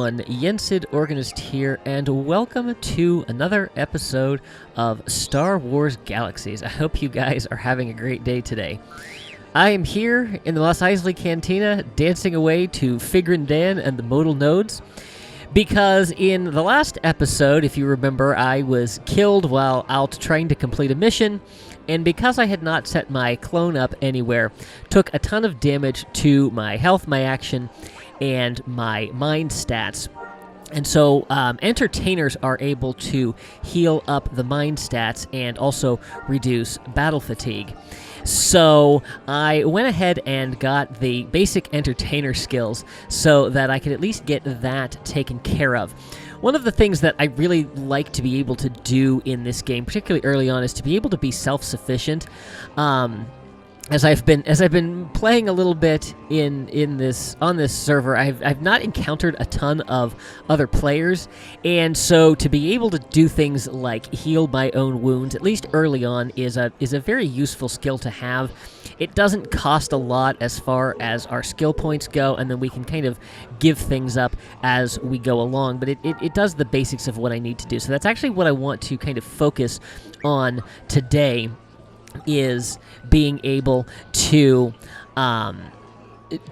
everyone, Yensid Organist here, and welcome to another episode of Star Wars Galaxies. I hope you guys are having a great day today. I am here in the Mos Eisley Cantina, dancing away to Figrin Dan and the modal nodes, because in the last episode, if you remember, I was killed while out trying to complete a mission, and because I had not set my clone up anywhere, took a ton of damage to my health, my action, and my mind stats. And so entertainers are able to heal up the mind stats and also reduce battle fatigue. So I went ahead and got the basic entertainer skills so that I could at least get that taken care of. One of the things that I really like to be able to do in this game, particularly early on, is to be able to be self-sufficient. As I've been playing a little bit on this server, I've not encountered a ton of other players, and so to be able to do things like heal my own wounds, at least early on, is a very useful skill to have. It doesn't cost a lot as far as our skill points go, and then we can kind of give things up as we go along, but it does the basics of what I need to do. So that's actually what I want to kind of focus on today, is being able to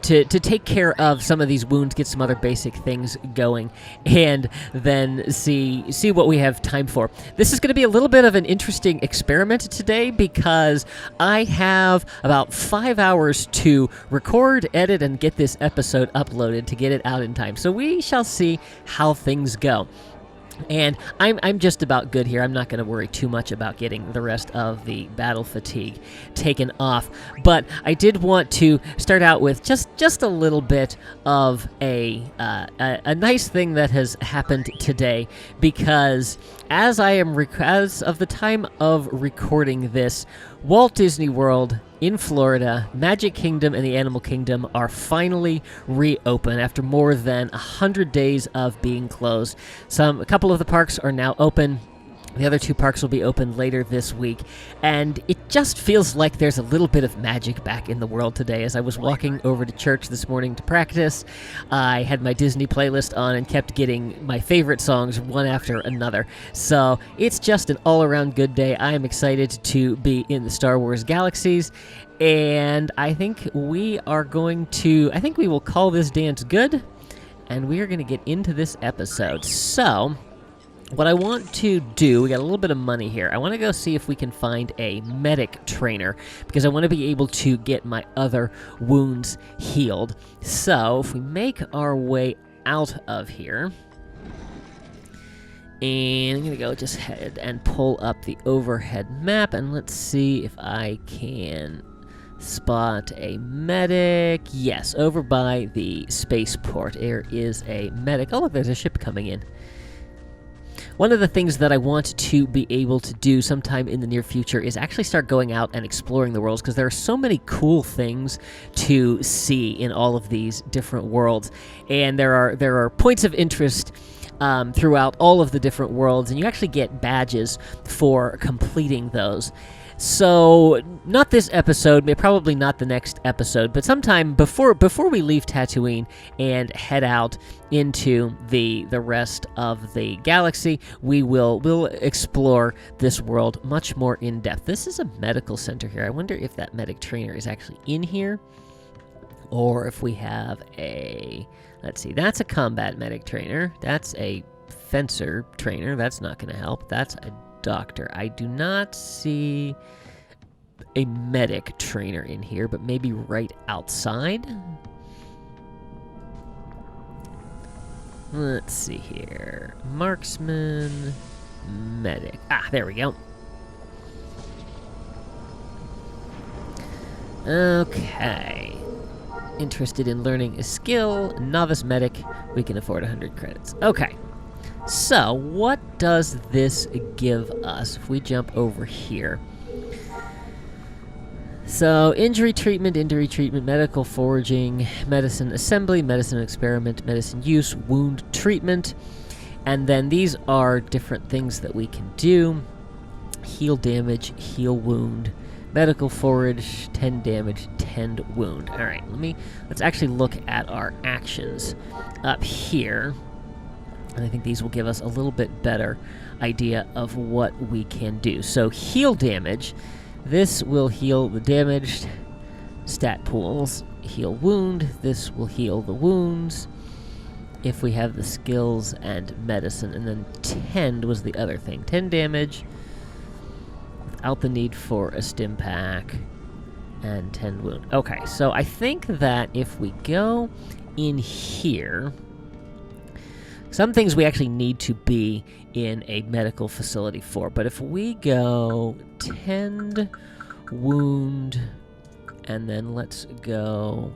take care of some of these wounds, get some other basic things going, and then see what we have time for. This is going to be a little bit of an interesting experiment today because I have about 5 hours to record, edit, and get this episode uploaded to get it out in time. So we shall see how things go. And I'm just about good here. I'm not going to worry too much about getting the rest of the battle fatigue taken off. But I did want to start out with just a little bit of a nice thing that has happened today, because as of the time of recording this, Walt Disney World in Florida, Magic Kingdom, and the Animal Kingdom are finally reopened after more than 100 days of being closed. A couple of the parks are now open. The other 2 parks will be open later this week, and it just feels like there's a little bit of magic back in the world today. As I was walking over to church this morning to practice, I had my Disney playlist on and kept getting my favorite songs one after another. So it's just an all-around good day. I am excited to be in the Star Wars Galaxies, and I think we will call this dance good, and we are going to get into this episode. So what I want to do, we got a little bit of money here. I want to go see if we can find a medic trainer, because I want to be able to get my other wounds healed. So if we make our way out of here, and I'm going to go just ahead and pull up the overhead map, and let's see if I can spot a medic. Yes, over by the spaceport, there is a medic. Oh, look, there's a ship coming in. One of the things that I want to be able to do sometime in the near future is actually start going out and exploring the worlds, because there are so many cool things to see in all of these different worlds, and there are points of interest throughout all of the different worlds, and you actually get badges for completing those. So, not this episode, probably not the next episode, but sometime before we leave Tatooine and head out into the rest of the galaxy, we'll explore this world much more in depth. This is a medical center here. I wonder if that medic trainer is actually in here, or if we have let's see, that's a combat medic trainer. That's a fencer trainer. That's not going to help. That's a doctor. I do not see a medic trainer in here, but maybe right outside. Let's see here. Marksman, medic. Ah, there we go. Okay. Interested in learning a skill. Novice medic. We can afford 100 credits. Okay. So, what does this give us if we jump over here? So, injury treatment, medical foraging, medicine assembly, medicine experiment, medicine use, wound treatment, and then these are different things that we can do. Heal damage, heal wound, medical forage, 10 damage, 10 wound. Alright, let's actually look at our actions up here. And I think these will give us a little bit better idea of what we can do. So heal damage. This will heal the damaged. Stat pools. Heal wound. This will heal the wounds. If we have the skills and medicine. And then tend was the other thing. 10 damage. Without the need for a stim pack. And 10 wound. Okay, so I think that if we go in here... Some things we actually need to be in a medical facility for, but if we go tend, wound, and then let's go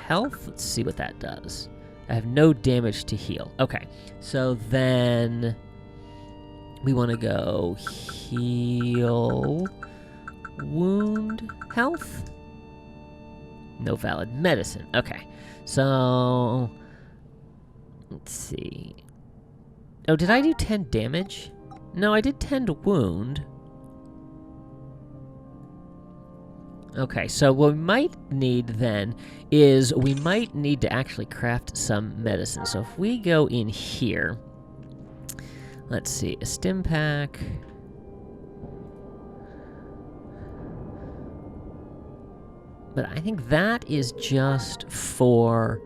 health. Let's see what that does. I have no damage to heal. Okay, so then we want to go heal, wound, health. No valid medicine. Okay, so... Let's see. Oh, did I do 10 damage? No, I did 10 wound. Okay, so what we might need then is we might need to actually craft some medicine. So if we go in here, let's see, a stim pack. But I think that is just for,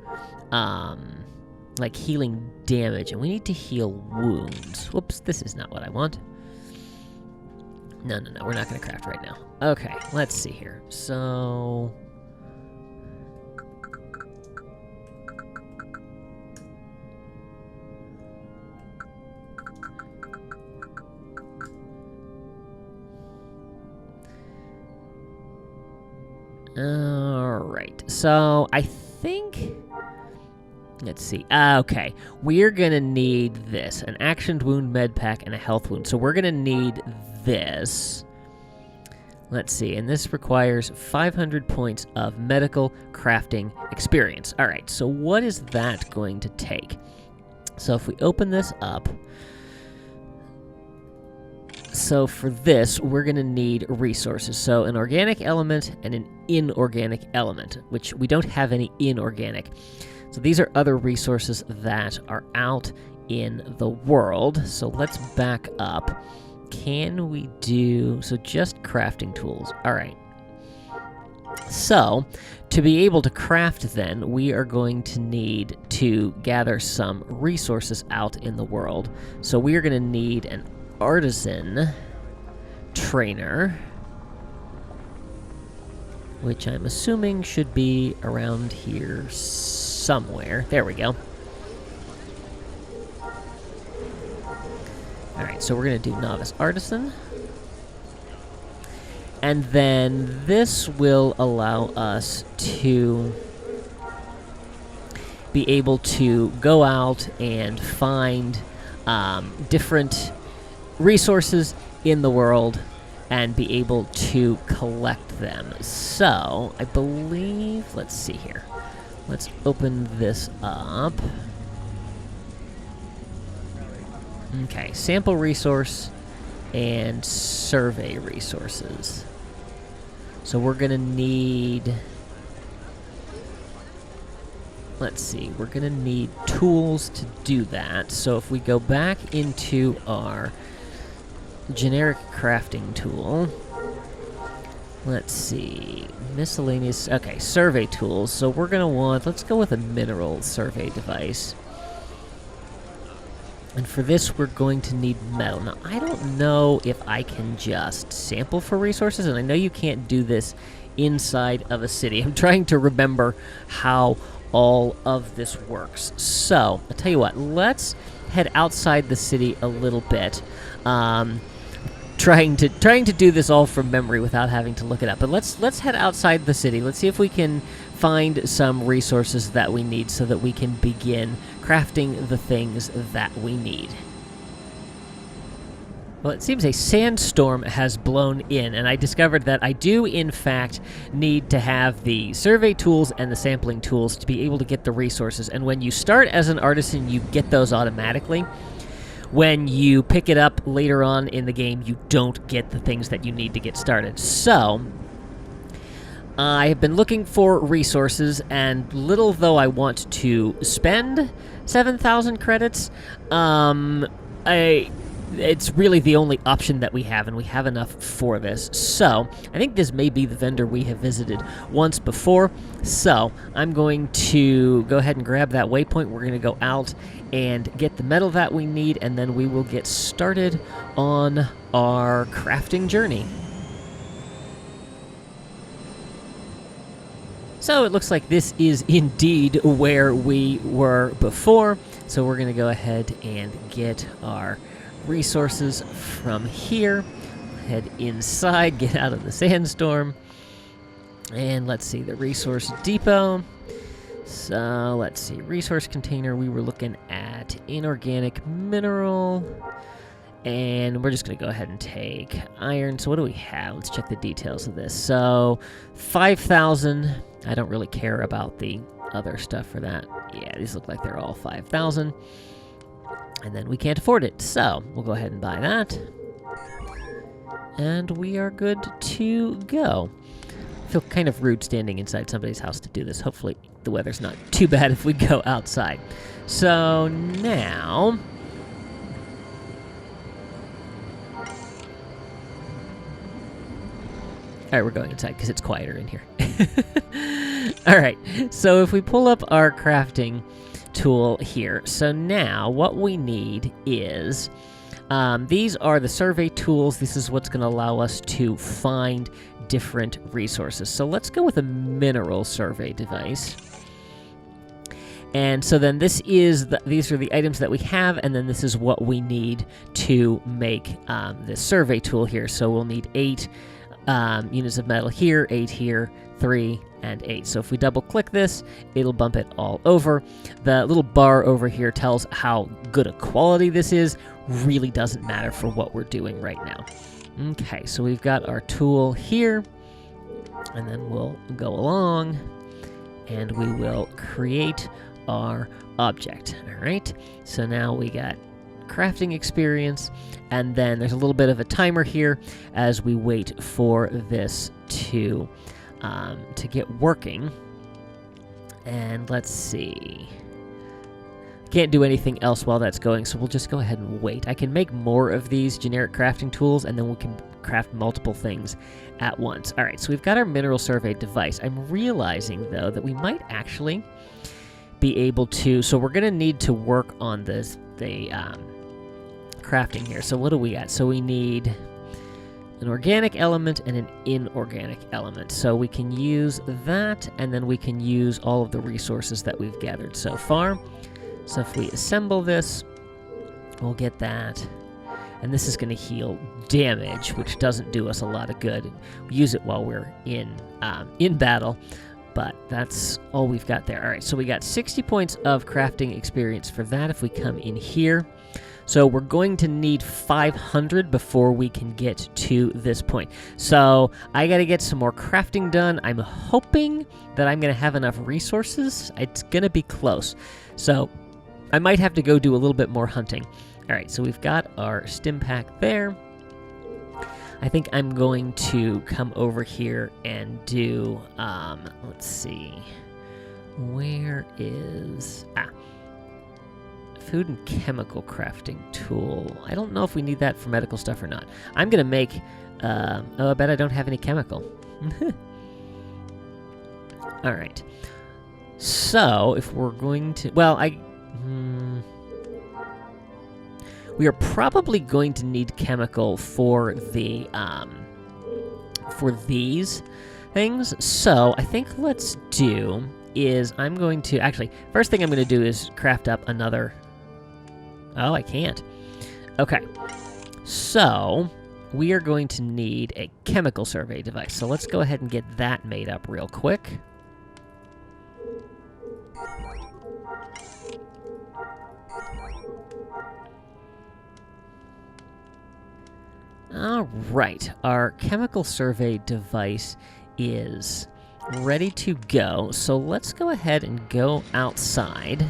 like healing damage, and we need to heal wounds. Whoops, this is not what I want. No, we're not going to craft right now. Okay, let's see here. So... Alright, so I think... Let's see. Okay, we're going to need this. An actioned wound med pack and a health wound. So we're going to need this. Let's see, and this requires 500 points of medical crafting experience. All right, so what is that going to take? So if we open this up... So for this, we're going to need resources. So an organic element and an inorganic element, which we don't have any inorganic. So these are other resources that are out in the world. So let's back up. Can we do... So just crafting tools. All right. So to be able to craft then, we are going to need to gather some resources out in the world. So we are going to need an artisan trainer, which I'm assuming should be around here somewhere. There we go. Alright, so we're going to do novice artisan. And then this will allow us to be able to go out and find different resources in the world and be able to collect them. So, I believe... Let's see here. Let's open this up. Okay, sample resource and survey resources. So we're going to need... Let's see, we're going to need tools to do that. So if we go back into our generic crafting tool, let's see, miscellaneous, okay, survey tools. So we're going to want, let's go with a mineral survey device. And for this, we're going to need metal. Now, I don't know if I can just sample for resources, and I know you can't do this inside of a city. I'm trying to remember how all of this works. So, I'll tell you what, let's head outside the city a little bit. Trying to do this all from memory without having to look it up. But let's head outside the city. Let's see if we can find some resources that we need so that we can begin crafting the things that we need. Well, it seems a sandstorm has blown in, and I discovered that I do, in fact, need to have the survey tools and the sampling tools to be able to get the resources. And when you start as an artisan, you get those automatically. When you pick it up later on in the game, you don't get the things that you need to get started. So, I have been looking for resources, and little though I want to spend 7,000 credits, it's really the only option that we have, and we have enough for this. So I think this may be the vendor we have visited once before. So I'm going to go ahead and grab that waypoint. We're going to go out and get the metal that we need, and then we will get started on our crafting journey. So it looks like this is indeed where we were before. So we're going to go ahead and get our resources from here. Head inside, get out of the sandstorm. And let's see, the resource depot. So let's see, resource container. We were looking at inorganic mineral. And we're just going to go ahead and take iron. So what do we have? Let's check the details of this. So 5,000. I don't really care about the other stuff for that. Yeah, these look like they're all 5,000. And then we can't afford it. So we'll go ahead and buy that. And we are good to go. I feel kind of rude standing inside somebody's house to do this. Hopefully the weather's not too bad if we go outside. So now... Alright, we're going inside because it's quieter in here. Alright, so if we pull up our crafting tool here, so now what we need is, these are the survey tools. This is what's going to allow us to find different resources. So let's go with a mineral survey device. And so then these are the items that we have, and then this is what we need to make this survey tool here. So we'll need 8 units of metal here, 8 here, 3, and 8. So if we double-click this, it'll bump it all over. The little bar over here tells how good a quality this is. Really doesn't matter for what we're doing right now. Okay, so we've got our tool here, and then we'll go along, and we will create our object. All right, so now we got crafting experience, and then there's a little bit of a timer here as we wait for this to get working. And let's see, can't do anything else while that's going, so we'll just go ahead and wait. I can make more of these generic crafting tools, and then we can craft multiple things at once. All right, so we've got our mineral survey device. I'm realizing though that we might actually be able to, so we're going to need to work on the crafting here. So what do we got? So we need an organic element and an inorganic element. So we can use that, and then we can use all of the resources that we've gathered so far. So if we assemble this, we'll get that. And this is going to heal damage, which doesn't do us a lot of good. We use it while we're in battle, but that's all we've got there. All right, so we got 60 points of crafting experience for that if we come in here. So we're going to need 500 before we can get to this point. So I got to get some more crafting done. I'm hoping that I'm going to have enough resources. It's going to be close. So I might have to go do a little bit more hunting. All right, so we've got our stim pack there. I think I'm going to come over here and do, let's see, where is, food and chemical crafting tool. I don't know if we need that for medical stuff or not. I'm going to make, oh, I bet I don't have any chemical. All right. So, if we're going to, well, we are probably going to need chemical for the, for these things. So, I think let's do is I'm going to, actually, first thing I'm going to do is craft up another, oh, I can't. Okay. So, we are going to need a chemical survey device. So let's go ahead and get that made up real quick. All right, our chemical survey device is ready to go. So let's go ahead and go outside,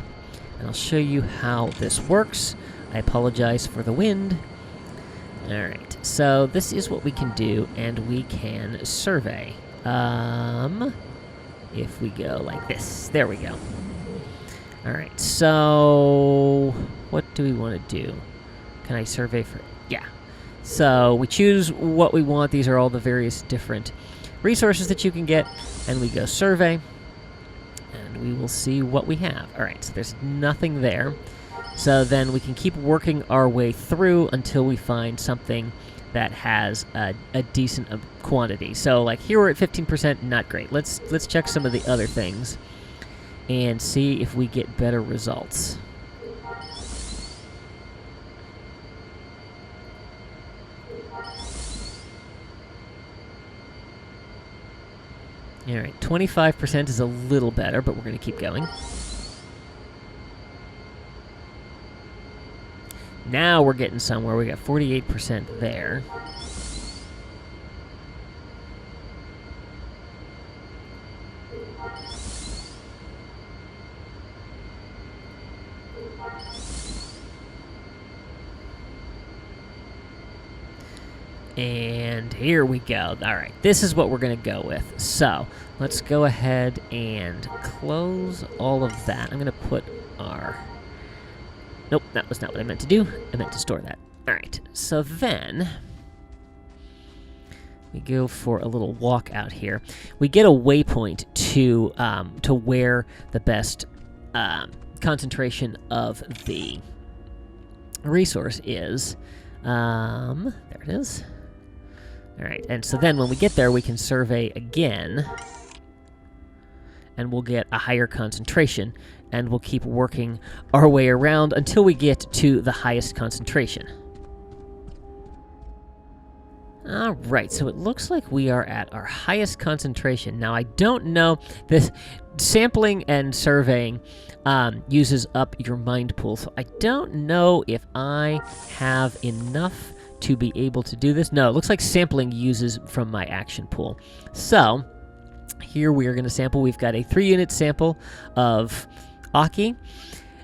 and I'll show you how this works. I apologize for the wind. All right, so this is what we can do, and we can survey. If we go like this. There we go. All right, so what do we want to do? Can I survey for... Yeah. So we choose what we want. These are all the various different resources that you can get. And we go survey. And we will see what we have. All right, so there's nothing there. So then we can keep working our way through until we find something that has a decent quantity. So like here we're at 15%, not great. Let's check some of the other things and see if we get better results. All right, 25% is a little better, but we're going to keep going. Now we're getting somewhere. We got 48% there. And here we go. All right, this is what we're going to go with. So let's go ahead and close all of that. I'm going to put our... Nope, that was not what I meant to do. I meant to store that. All right, so then we go for a little walk out here. We get a waypoint to where the best concentration of the resource is. There it is. All right, and so then when we get there, we can survey again, and we'll get a higher concentration, and we'll keep working our way around until we get to the highest concentration. All right, so it looks like we are at our highest concentration. Now, I don't know, this sampling and surveying uses up your mind pool, so I don't know if I have enough to be able to do this. No, it looks like sampling uses from my action pool. So, here we are going to sample. We've got a 3-unit sample of Aki,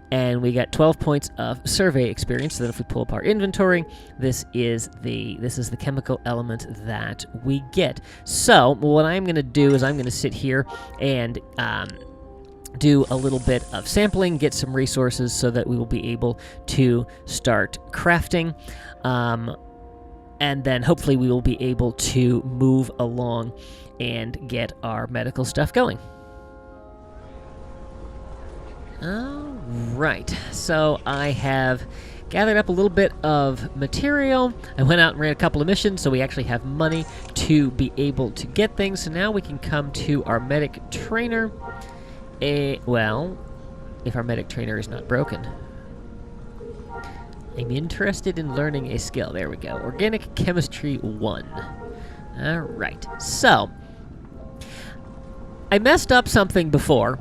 and we got 12 points of survey experience. So that if we pull up our inventory, this is the chemical element that we get. So what I'm going to do is I'm going to sit here and do a little bit of sampling, get some resources so that we will be able to start crafting. And then hopefully we will be able to move along and get our medical stuff going. All right, so I have gathered up a little bit of material. I went out and ran a couple of missions, so we actually have money to be able to get things. So now we can come to our medic trainer. Well, if our medic trainer is not broken. I'm interested in learning a skill. There we go. Organic Chemistry 1. All right, so I messed up something before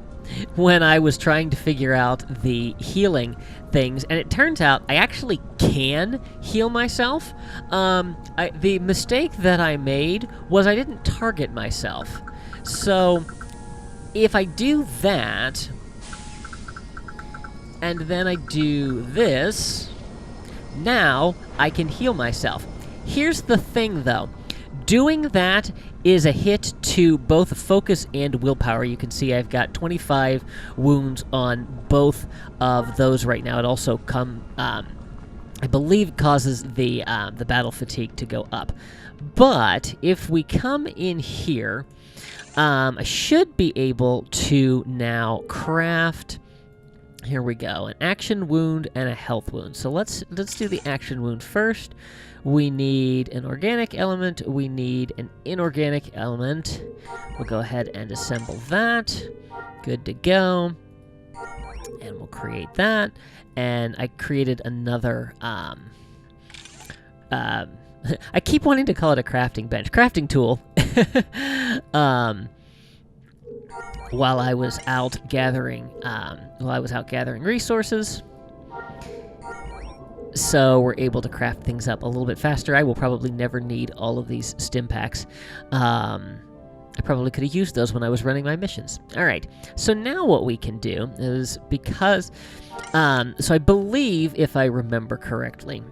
when I was trying to figure out the healing things, and it turns out I actually can heal myself. The mistake that I made was I didn't target myself. So if I do that, and then I do this, now I can heal myself. Here's the thing, though. Doing that is a hit to both focus and willpower. You can see I've got 25 wounds on both of those right now. It also I believe causes the battle fatigue to go up. But if we come in here, I should be able to now craft. Here we go, an action wound and a health wound. So let's do the action wound first. We need an organic element. We need an inorganic element. We'll go ahead and assemble that. Good to go. And we'll create that. And I created another... I keep wanting to call it a crafting bench. Crafting tool. While I was out gathering resources. So we're able to craft things up a little bit faster. I will probably never need all of these stim packs. I probably could have used those when I was running my missions. All right, so now what we can do is, because... so I believe, if I remember correctly,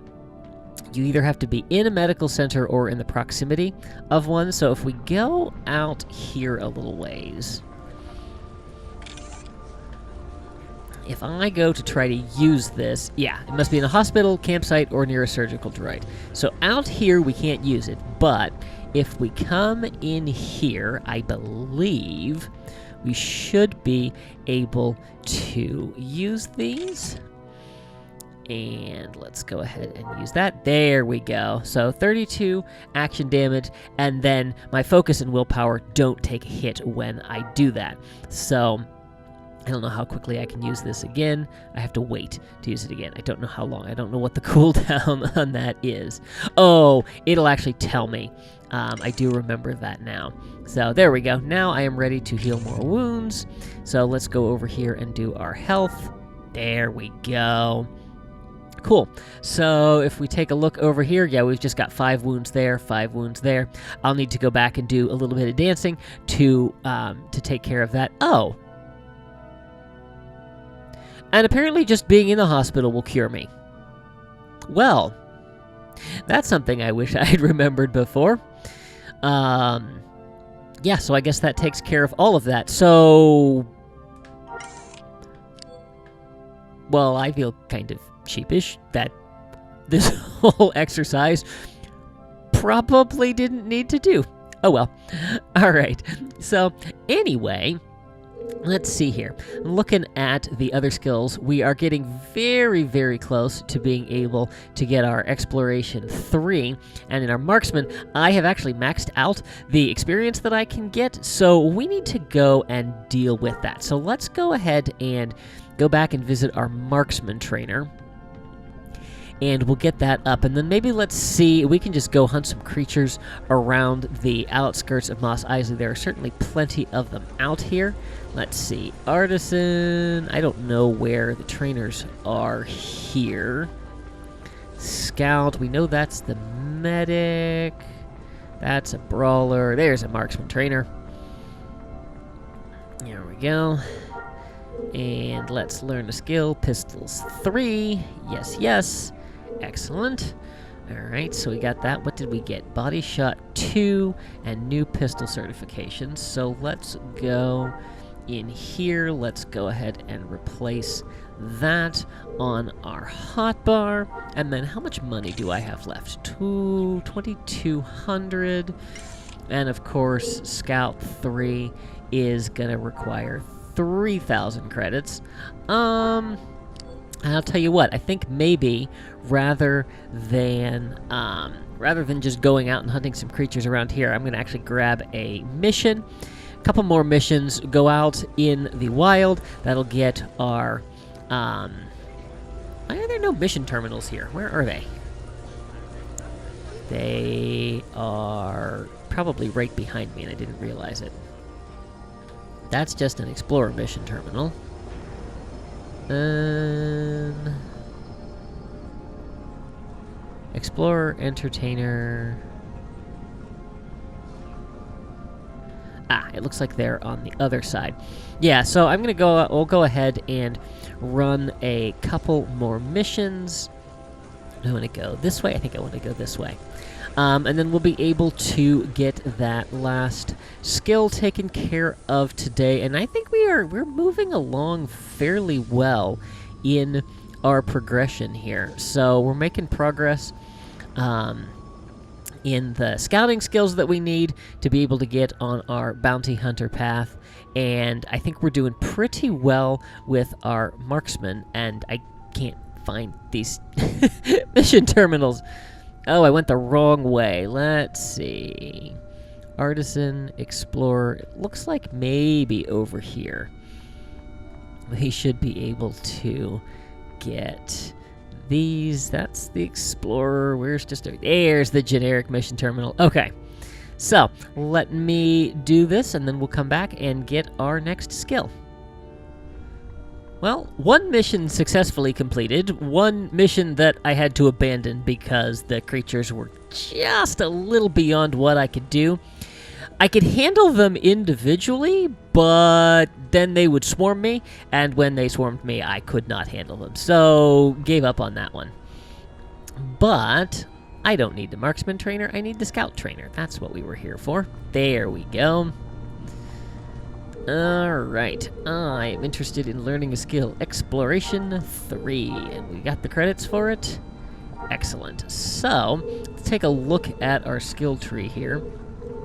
you either have to be in a medical center or in the proximity of one. So if we go out here a little ways, if I go to try to use this, yeah, it must be in a hospital, campsite, or near a surgical droid. So out here, we can't use it, but if we come in here, I believe we should be able to use these. And let's go ahead and use that. There we go. So 32 action damage, and then my focus and willpower don't take a hit when I do that. So I don't know how quickly I can use this again. I have to wait to use it again. I don't know how long. I don't know what the cooldown on that is. Oh, it'll actually tell me. I do remember that now. So there we go. Now I am ready to heal more wounds. So let's go over here and do our health. There we go. Cool. So if we take a look over here, yeah, we've just got 5 wounds there, 5 wounds there. I'll need to go back and do a little bit of dancing to take care of that. Oh. And apparently just being in the hospital will cure me. Well, that's something I wish I had remembered before. Yeah, so I guess that takes care of all of that. So, well, I feel kind of sheepish that this whole exercise probably didn't need to do. Oh well. All right. So anyway, let's see here. Looking at the other skills, we are getting very, very close to being able to get our Exploration 3. And in our Marksman, I have actually maxed out the experience that I can get, so we need to go and deal with that. So let's go ahead and go back and visit our Marksman trainer. And we'll get that up, and then maybe let's see, we can just go hunt some creatures around the outskirts of Mos Eisley. There are certainly plenty of them out here. Let's see, Artisan, I don't know where the trainers are here. Scout, we know that's the medic. That's a brawler. There's a marksman trainer. There we go. And let's learn a skill, Pistols 3. Yes, yes. Excellent. Alright, so we got that. What did we get? Body Shot 2 and new pistol certifications. So let's go in here. Let's go ahead and replace that on our hotbar. And then how much money do I have left? 2,200. And of course, Scout 3 is going to require 3,000 credits. I'll tell you what, I think maybe rather than just going out and hunting some creatures around here, I'm going to actually grab a mission. A couple more missions, go out in the wild. That'll get our... why are there no mission terminals here? Where are they? They are probably right behind me, and I didn't realize it. That's just an Explorer mission terminal. Explorer, Entertainer. Ah, it looks like they're on the other side. Yeah, so I'm gonna go. We'll go ahead and run a couple more missions. I want to go this way. I think I want to go this way. And then we'll be able to get that last skill taken care of today. And I think we're moving along fairly well in our progression here. So we're making progress in the scouting skills that we need to be able to get on our bounty hunter path. And I think we're doing pretty well with our marksman. And I can't find these mission terminals. Oh, I went the wrong way. Let's see. Artisan, Explorer. It looks like maybe over here. We should be able to get these. That's the Explorer. Where's there's the generic mission terminal. Okay. So, let me do this, and then we'll come back and get our next skill. Well, one mission successfully completed, one mission that I had to abandon because the creatures were just a little beyond what I could do. I could handle them individually, but then they would swarm me, and when they swarmed me, I could not handle them, so gave up on that one. But I don't need the marksman trainer, I need the scout trainer. That's what we were here for. There we go. Alright, I am interested in learning a skill, Exploration 3, and we got the credits for it. Excellent. So, let's take a look at our skill tree here.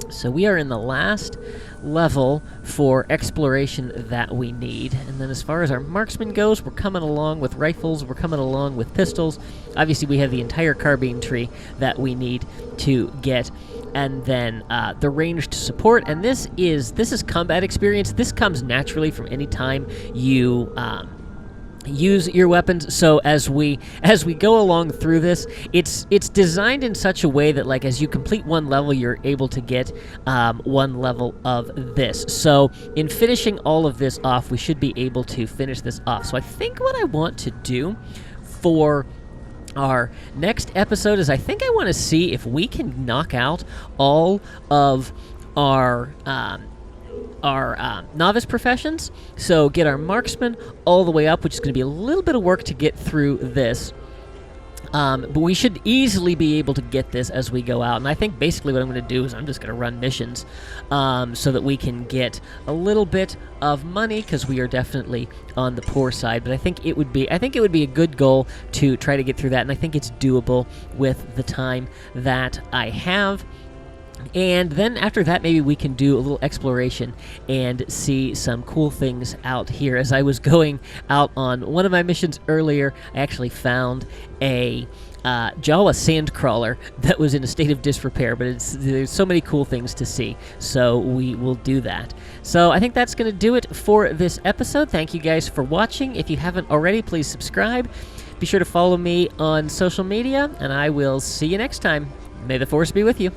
So we are in the last level for exploration that we need. And then as far as our marksman goes, we're coming along with rifles, we're coming along with pistols. Obviously, we have the entire carbine tree that we need to get. And then the ranged support, and this is combat experience. This comes naturally from any time you use your weapons. So as we go along through this, it's designed in such a way that, like, as you complete one level, you're able to get one level of this. So in finishing all of this off, we should be able to finish this off. So I think what I want to do for our next episode is I think I want to see if we can knock out all of our novice professions. So get our marksman all the way up, which is going to be a little bit of work to get through this. But we should easily be able to get this as we go out. And I think basically what I'm going to do is I'm just going to run missions so that we can get a little bit of money, because we are definitely on the poor side. But I think it would be a good goal to try to get through that, and I think it's doable with the time that I have. And then after that, maybe we can do a little exploration and see some cool things out here. As I was going out on one of my missions earlier, I actually found a Jawa sandcrawler that was in a state of disrepair, but there's so many cool things to see, so we will do that. So I think that's going to do it for this episode. Thank you guys for watching. If you haven't already, please subscribe. Be sure to follow me on social media, and I will see you next time. May the Force be with you.